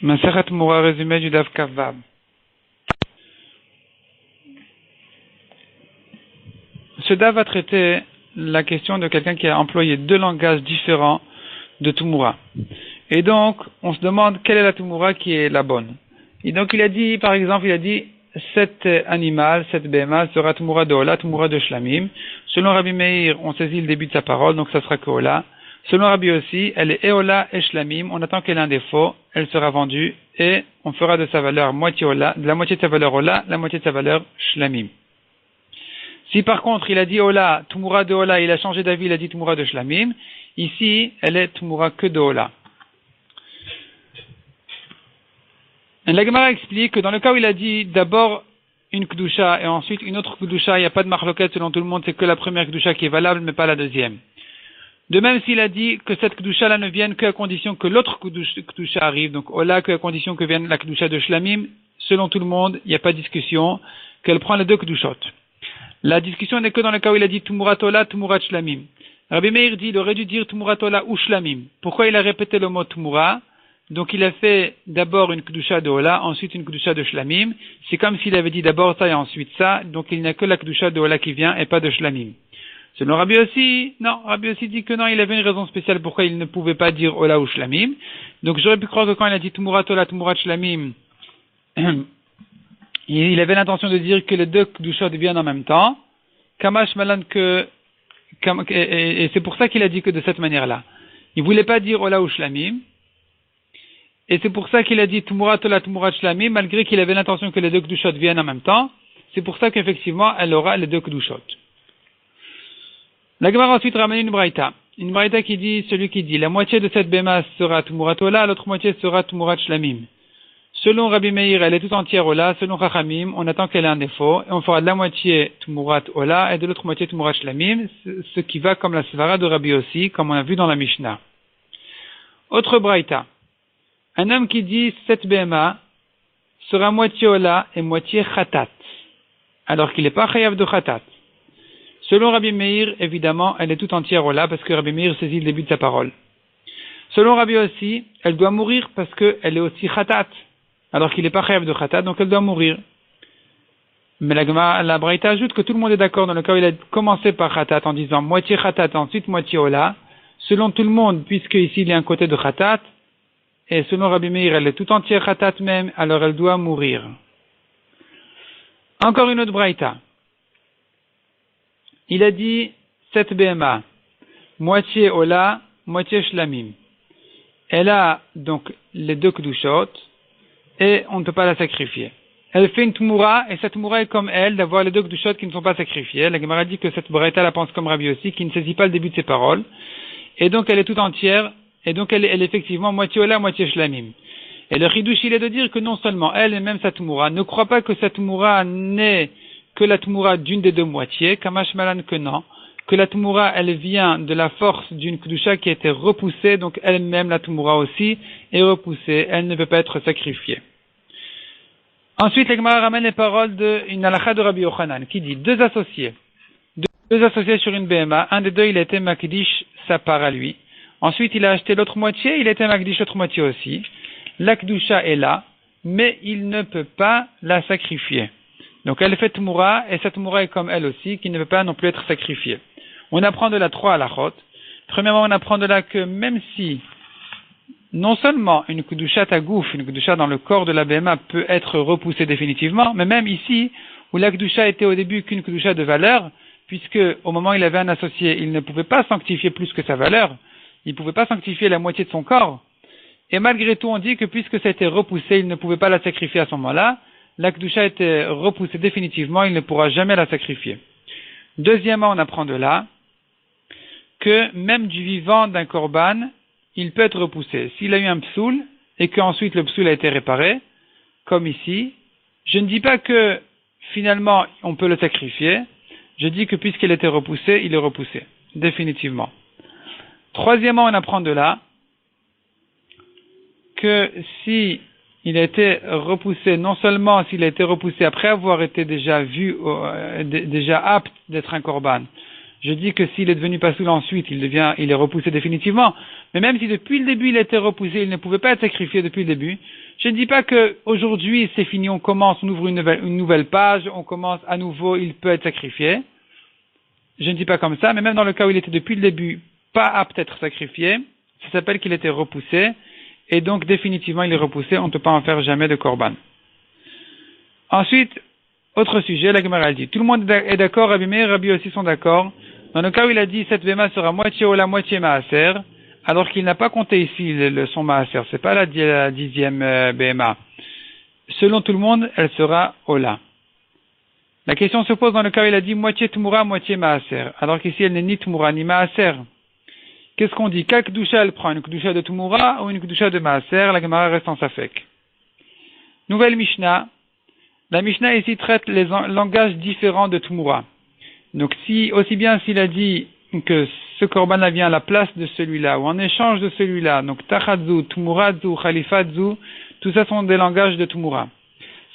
Masechet Tmura, résumé du Daf Kavav. Ce Daf va traiter la question de quelqu'un qui a employé deux langages différents de Tmura. Et donc, on se demande quelle est la Tmura qui est la bonne. Et donc, il a dit, par exemple, cet animal, cette béma sera Tmura de Ola, Tmura de Shlamim. Selon Rabbi Meir, on saisit le début de sa parole, donc ça sera que Ola. Selon Rabbi aussi, elle est Eola et Shlamim, on attend qu'elle ait un défaut, elle sera vendue, et on fera de sa valeur moitié Ola, de la moitié de sa valeur Ola, la moitié de sa valeur Shlamim. Si par contre il a dit Ola, Tmura de Ola, il a changé d'avis, il a dit Tmura de Shlamim, ici elle est Tmura que de Ola. La Gemara explique que dans le cas où il a dit d'abord une Kedusha et ensuite une autre Kedusha, il n'y a pas de marloquette selon tout le monde, c'est que la première Kedusha qui est valable mais pas la deuxième. De même s'il a dit que cette Kedusha là ne vienne qu'à condition que l'autre Kedusha arrive, donc Ola qu'à condition que vienne la Kedusha de Shlamim, selon tout le monde, il n'y a pas de discussion, qu'elle prend les deux Kedushot. La discussion n'est que dans le cas où il a dit Tumurat Ola, Tumurat Shlamim. Rabbi Meir dit, il aurait dû dire Tumurat Ola ou Shlamim. Pourquoi il a répété le mot Tumura? Donc il a fait d'abord une Kedusha de Ola, ensuite une Kedusha de Shlamim. C'est comme s'il avait dit d'abord ça et ensuite ça, donc il n'y a que la Kedusha de Ola qui vient et pas de Shlamim. Selon Rabbi aussi, non, Rabbi aussi dit que non, il avait une raison spéciale pourquoi il ne pouvait pas dire Ola ou Shlamim. Donc j'aurais pu croire que quand il a dit Tumurat Ola, Tumurat Shlamim, il avait l'intention de dire que les deux Kedushot viennent en même temps. Kamash Malan et c'est pour ça qu'il a dit que de cette manière-là. Il voulait pas dire Ola ou Shlamim. Et c'est pour ça qu'il a dit Tumurat Ola, Tumurat Shlamim, malgré qu'il avait l'intention que les deux Kedushot viennent en même temps. C'est pour ça qu'effectivement, elle aura les deux Kedushot. La Gemara ensuite ramène une braïta. Une braïta qui dit, celui qui dit, la moitié de cette béma sera Tumurat Ola, l'autre moitié sera Tumurat Shlamim. Selon Rabbi Meir, elle est tout entière Ola, selon Chachamim, on attend qu'elle ait un défaut, et on fera de la moitié Tumurat Ola, et de l'autre moitié Tumurat Shlamim, ce qui va comme la svara de Rabbi aussi, comme on a vu dans la Mishnah. Autre braïta. Un homme qui dit, cette béma sera moitié Ola et moitié Khatat, alors qu'il n'est pas chayav de Khatat. Selon Rabbi Meir, évidemment, elle est tout entière Ola parce que Rabbi Meir saisit le début de sa parole. Selon Rabbi aussi, elle doit mourir parce qu'elle est aussi Khatat, alors qu'il n'est pas chayav de Khatat, donc elle doit mourir. Mais la Braïta ajoute que tout le monde est d'accord dans le cas où il a commencé par Khatat en disant moitié Khatat, ensuite moitié Ola. Selon tout le monde, puisque ici il y a un côté de Khatat, et selon Rabbi Meir, elle est tout entière Khatat même, alors elle doit mourir. Encore une autre Braïta. Il a dit, cette BMA, moitié Ola, moitié Shlamim. Elle a donc les deux Kedushot, et on ne peut pas la sacrifier. Elle fait une Tmura, et cette Tmura est comme elle, d'avoir les deux Kedushot qui ne sont pas sacrifiés. La Gemara dit que cette Braïta la pense comme Rabbi aussi, qui ne saisit pas le début de ses paroles. Et donc elle est tout entière, et donc elle est effectivement moitié Ola, moitié Shlamim. Et le Chidush, il est de dire que non seulement elle et même sa Tmura ne croit pas que sa Tmura n'est que la Tmura d'une des deux moitiés, Kamash Malan que non, que la Tmura elle vient de la force d'une Kedusha qui a été repoussée, donc elle-même la Tmura aussi est repoussée, elle ne peut pas être sacrifiée. Ensuite, la Gemara ramène les paroles d'une halakha de Rabbi Yochanan qui dit deux associés sur une BMA, un des deux il a été Makdish sa part à lui, ensuite il a acheté l'autre moitié, il a été Makdish l'autre moitié aussi, la Kedusha est là, mais il ne peut pas la sacrifier. Donc elle fait Tmura, et cette Tmura est comme elle aussi, qui ne peut pas non plus être sacrifiée. On apprend de là trois halachot. Premièrement, on apprend de là que même si, non seulement une Kedusha tagouf, une Kedusha dans le corps de la BMA peut être repoussée définitivement, mais même ici, où la Kedusha était au début qu'une Kedusha de valeur, puisque au moment où il avait un associé, il ne pouvait pas sanctifier plus que sa valeur, il ne pouvait pas sanctifier la moitié de son corps, et malgré tout on dit que puisque ça a été repoussé, il ne pouvait pas la sacrifier à ce moment-là, la Kedusha était repoussée définitivement, il ne pourra jamais la sacrifier. Deuxièmement, on apprend de là que même du vivant d'un korban, il peut être repoussé. S'il a eu un psoul et qu'ensuite le psoul a été réparé, comme ici, je ne dis pas que finalement on peut le sacrifier, je dis que puisqu'il était repoussé, il est repoussé, définitivement. Troisièmement, on apprend de là que si il a été repoussé, non seulement s'il a été repoussé après avoir été déjà vu, déjà apte d'être un korban, Je dis que s'il est devenu pasoul ensuite, il est repoussé définitivement. Mais même si depuis le début il était repoussé, il ne pouvait pas être sacrifié depuis le début, je ne dis pas que aujourd'hui c'est fini, on commence, on ouvre une nouvelle page, on commence à nouveau, il peut être sacrifié. Je ne dis pas comme ça, mais même dans le cas où il était depuis le début pas apte à être sacrifié, ça s'appelle qu'il était repoussé, et donc définitivement il est repoussé, on ne peut pas en faire jamais de korban. Ensuite, autre sujet, la Gemara dit, tout le monde est d'accord, Rabbi Meir et Rabbi aussi sont d'accord. Dans le cas où il a dit cette béma sera moitié ola, moitié maaser, alors qu'il n'a pas compté ici son maaser, c'est pas la 10e béma. Selon tout le monde, elle sera ola. La question se pose dans le cas où il a dit moitié tmura, moitié maaser, alors qu'ici elle n'est ni tmura ni maaser. Qu'est-ce qu'on dit? Quelle kdusha elle prend? Une kdusha de tmura ou une kdusha de maaser? La Gemara reste en safek. Nouvelle Mishnah. La Mishnah ici traite les langages différents de Tmura. Donc aussi bien s'il a dit que ce korban vient à la place de celui-là, ou en échange de celui-là, donc Tachadzu, Tmuradzu, Khalifatzu, tout ça sont des langages de Tmura.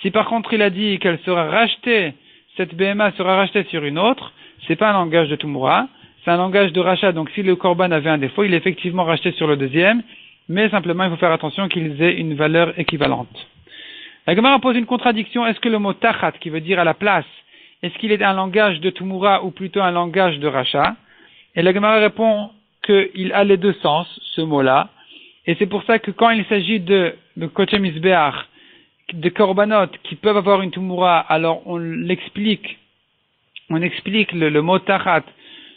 Si par contre il a dit qu'elle sera rachetée, cette BMA sera rachetée sur une autre, c'est pas un langage de Tmura, c'est un langage de rachat, donc si le korban avait un défaut, il est effectivement racheté sur le deuxième, mais simplement il faut faire attention qu'ils aient une valeur équivalente. La Gemara pose une contradiction. Est-ce que le mot tachat, qui veut dire à la place, est-ce qu'il est un langage de Tumura ou plutôt un langage de rachat? Et la Gemara répond qu'il a les deux sens, ce mot-là. Et c'est pour ça que quand il s'agit de Koche Misbeach, de korbanot qui peuvent avoir une Tumura, alors on explique le mot tachat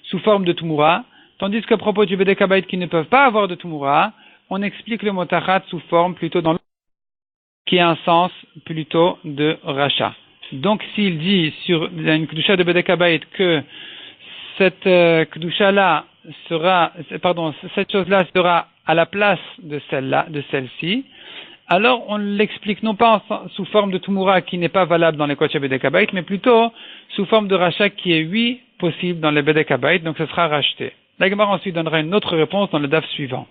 sous forme de Tumura, tandis qu'à propos du Bedek Habayit qui ne peuvent pas avoir de Tumura, on explique le mot tachat sous forme plutôt dans qui a un sens plutôt de rachat. Donc s'il dit sur une kedusha de Bedek Habayit que cette kedusha-là cette chose-là sera à la place de celle-ci, alors on l'explique non pas sous forme de Tumura qui n'est pas valable dans les Kodesh Bedek Habayit, mais plutôt sous forme de rachat qui est oui possible dans les Bedek Habayit, donc ce sera racheté. La Gemara ensuite donnera une autre réponse dans le daf suivant.